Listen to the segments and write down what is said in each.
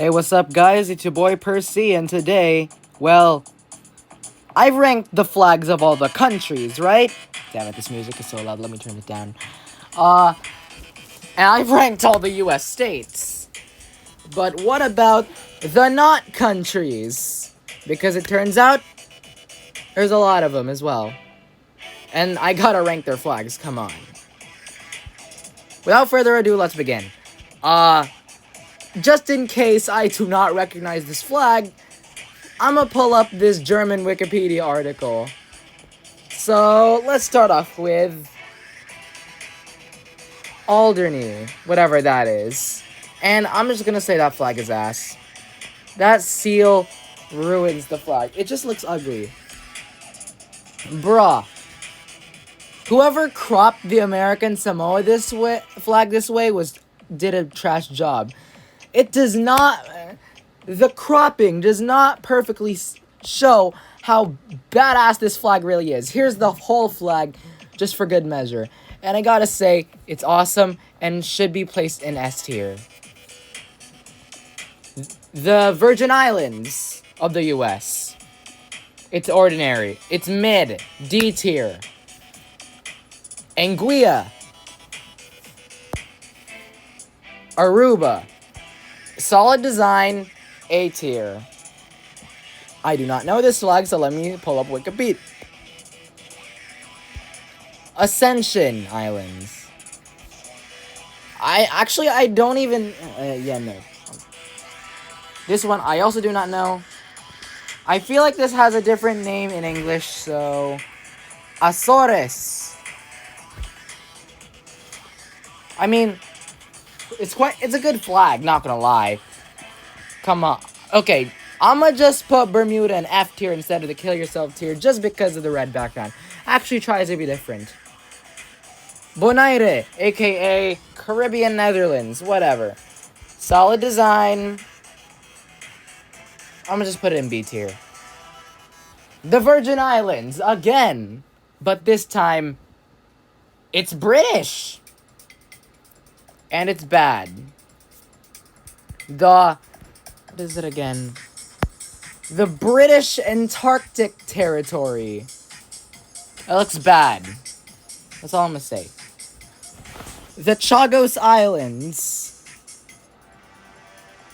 Hey, what's up, guys? It's your boy Percy, and today, well, I've ranked the flags of all the countries, right? Damn it, this music is so loud. Let me turn it down. Uh, and I've ranked all the U.S. states. But what about the not countries? Because it turns out there's a lot of them as well. And I gotta rank their flags, come on. Without further ado, let's begin. Just in case I do not recognize this flag, I'm gonna pull up this German Wikipedia article. So, let's start off with Alderney, whatever that is. And I'm just gonna say that flag is ass. That seal ruins the flag. It just looks ugly. Bruh. Whoever cropped the American Samoa flag this way did a trash job. It does not... The cropping does not perfectly show how badass this flag really is. Here's the whole flag, just for good measure. And I gotta say, it's awesome and should be placed in S tier. The Virgin Islands of the US. It's ordinary. It's mid. D tier. Anguilla. Aruba. Solid design. A tier. I do not know this flag, so let me pull up Wikipedia. Ascension Islands. I don't even... no. This one, I also do not know. I feel like this has a different name in English, so... Azores. I mean, it's a good flag, not gonna lie. Come on. Okay, I'ma just put Bermuda in F tier instead of the kill yourself tier just because of the red background. Actually tries to be different. Bonaire, aka Caribbean Netherlands, whatever. Solid design. I'ma just put it in B tier. The Virgin Islands, again. But this time, it's British. And it's bad. What is it again? The British Antarctic Territory. It looks bad. That's all I'm gonna say. The Chagos Islands.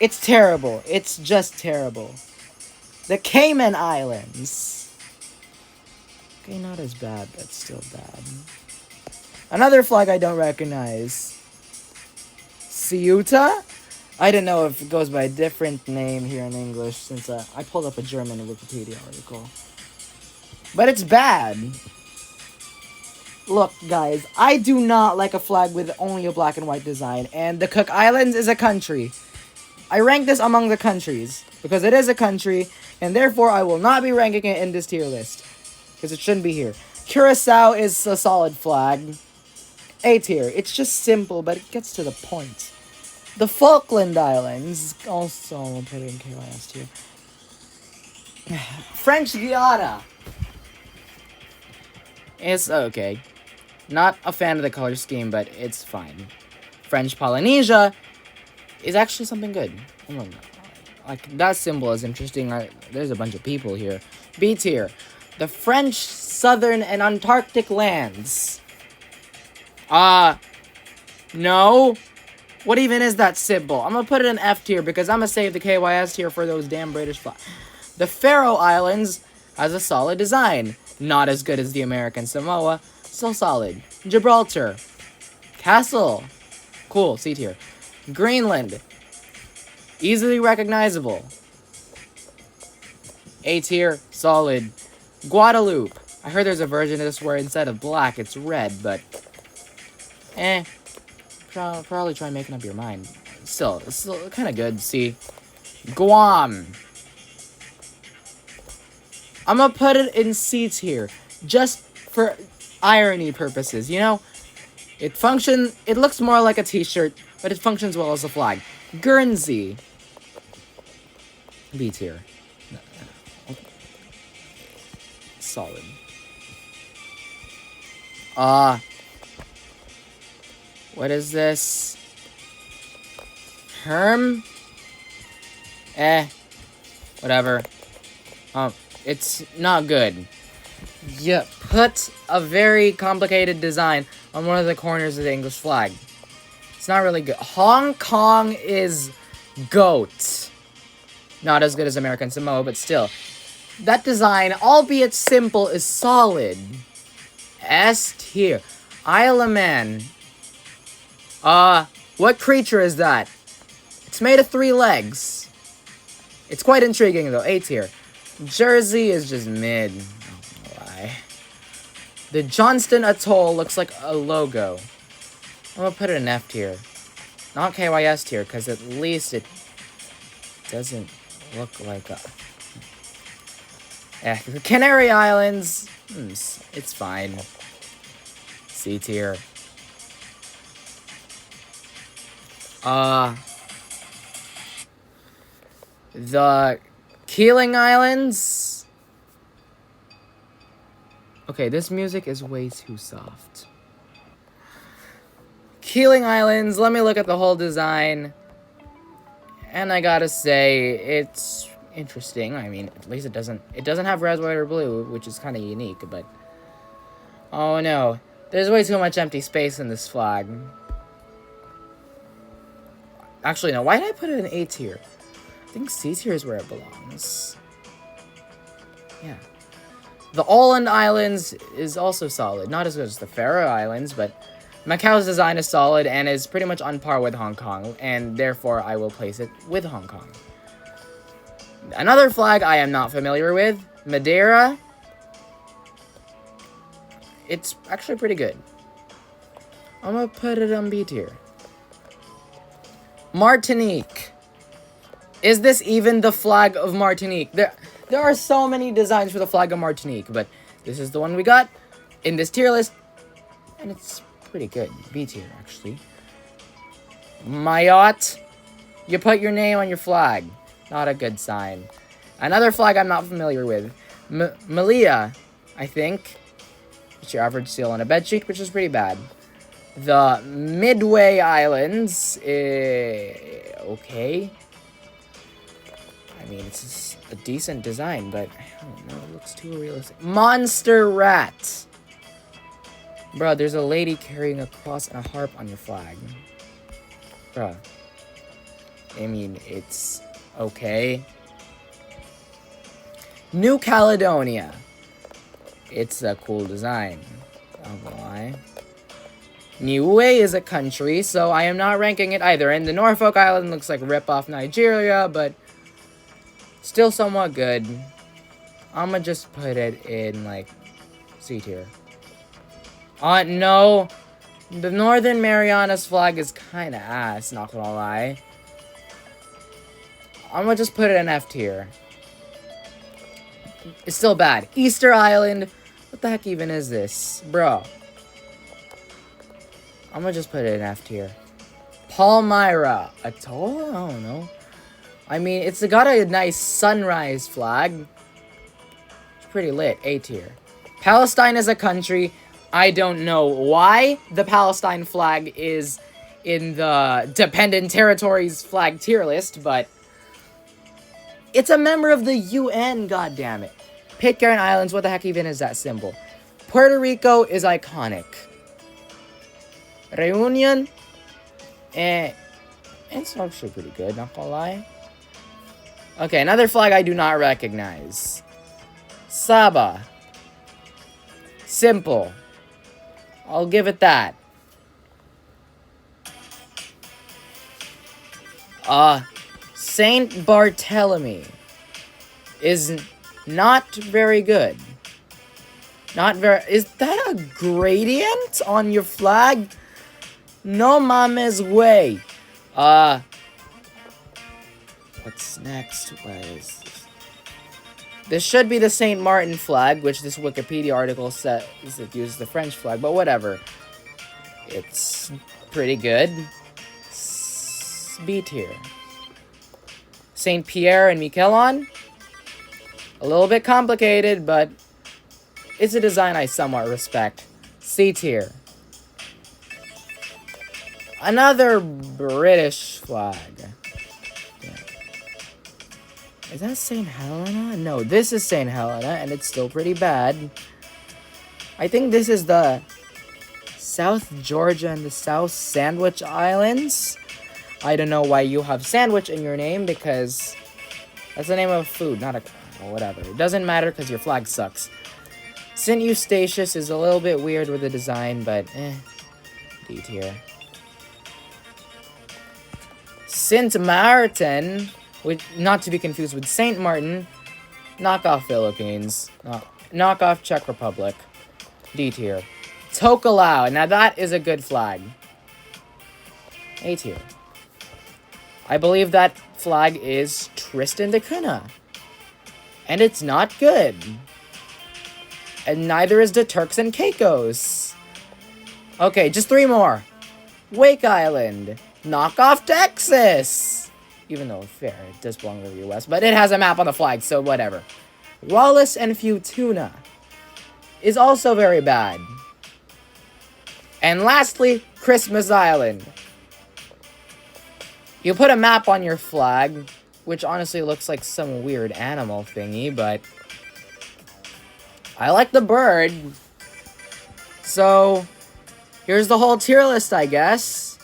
It's terrible. It's just terrible. The Cayman Islands. Okay, not as bad, but still bad. Another flag I don't recognize. Ceuta? I don't know if it goes by a different name here in English since I pulled up a German Wikipedia article. But it's bad. Look, guys, I do not like a flag with only a black and white design, and the Cook Islands is a country. I rank this among the countries because it is a country, and therefore I will not be ranking it in this tier list because it shouldn't be here. Curacao is a solid flag. A tier. It's just simple, but it gets to the point. The Falkland Islands, also I'll put it in KYS tier. French Guiana. It's okay. Not a fan of the color scheme, but it's fine. French Polynesia is actually something good. Like, that symbol is interesting. There's a bunch of people here. B tier. The French Southern and Antarctic lands. No. What even is that symbol? I'm gonna put it in F tier because I'm gonna save the KYS tier for those damn British flags. The Faroe Islands has a solid design. Not as good as the American Samoa. Still solid. Gibraltar. Castle. Cool, C tier. Greenland. Easily recognizable. A tier. Solid. Guadeloupe. I heard there's a version of this where instead of black, it's red, but... Probably try making up your mind. Still, it's still kind of good. See, Guam. I'm gonna put it in C tier, just for irony purposes. You know, it looks more like a T-shirt, but it functions well as a flag. Guernsey. B tier. Solid. What is this? Herm? Whatever. It's not good. You put a very complicated design on one of the corners of the English flag. It's not really good. Hong Kong is GOAT. Not as good as American Samoa, but still. That design, albeit simple, is solid. S tier. Isle of Man. What creature is that? It's made of 3 legs. It's quite intriguing, though. A tier. Jersey is just mid. Why? The Johnston Atoll looks like a logo. I'm gonna put it in F tier. Not KYS tier, because at least it doesn't look like a... the Canary Islands, it's fine. C tier. The Keeling Islands. Okay, this music is way too soft. Keeling Islands, let me look at the whole design. And I gotta say, it's interesting. I mean, at least it doesn't have red, white, or blue, which is kind of unique, but... Oh no, there's way too much empty space in this flag. Actually, no, why did I put it in A tier? I think C tier is where it belongs. Yeah. The Åland Islands is also solid. Not as good as the Faroe Islands, but Macau's design is solid and is pretty much on par with Hong Kong, and therefore I will place it with Hong Kong. Another flag I am not familiar with, Madeira. It's actually pretty good. I'm gonna put it on B tier. Martinique. Is this even the flag of Martinique? There are so many designs for the flag of Martinique, but this is the one we got in this tier list, and it's pretty good. B tier, actually. Mayotte. You put your name on your flag. Not a good sign. Another flag I'm not familiar with. Malia, I think. It's your average seal on a bedsheet, which is pretty bad. The Midway Islands. Okay. I mean, it's a decent design, but I don't know. It looks too realistic. Monster Rat. Bro, there's a lady carrying a cross and a harp on your flag. Bro. I mean, it's okay. New Caledonia. It's a cool design. Not gonna lie. Niue is a country, so I am not ranking it either. And the Norfolk Island looks like rip-off Nigeria, but still somewhat good. I'ma just put it in, like, C tier. No. The Northern Marianas flag is kinda ass, not gonna lie. I'm gonna just put it in F tier. It's still bad. Easter Island. What the heck even is this? Bro. I'm gonna just put it in F tier. Palmyra Atoll? I don't know. I mean, it's got a nice sunrise flag. It's pretty lit. A tier. Palestine is a country. I don't know why the Palestine flag is in the dependent territories flag tier list, but it's a member of the UN, goddammit. Pitcairn Islands, what the heck even is that symbol? Puerto Rico is iconic. Reunion, it's actually pretty good, not gonna lie. Okay, another flag I do not recognize. Saba. Simple. I'll give it that. Saint Barthélemy is not very good. Not very... Is that a gradient on your flag? No mames way. What's next? What is this? This should be the Saint Martin flag, which this Wikipedia article says it uses the French flag, but whatever. It's pretty good. B tier. Saint Pierre and Miquelon. A little bit complicated, but it's a design I somewhat respect. C tier. Another British flag. Yeah. Is that St. Helena? No, this is St. Helena, and it's still pretty bad. I think this is the South Georgia and the South Sandwich Islands. I don't know why you have sandwich in your name, because that's the name of food, not a... whatever. It doesn't matter because your flag sucks. St. Eustatius is a little bit weird with the design, but D tier. St. Martin, which not to be confused with St. Martin, knockoff Philippines, knockoff Czech Republic, D tier. Tokelau, now that is a good flag. A tier. I believe that flag is Tristan da Cunha. And it's not good. And neither is the Turks and Caicos. Okay, just 3 more. Wake Island. Knockoff Texas. Even though, fair, it does belong to the US. But it has a map on the flag, so whatever. Wallace and Futuna is also very bad. And lastly, Christmas Island. You put a map on your flag, which honestly looks like some weird animal thingy, but I like the bird. So, here's the whole tier list, I guess.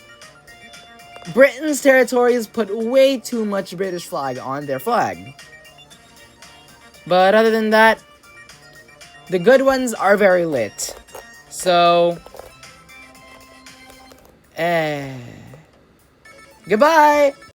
Britain's territories put way too much British flag on their flag. But other than that, the good ones are very lit. So, goodbye!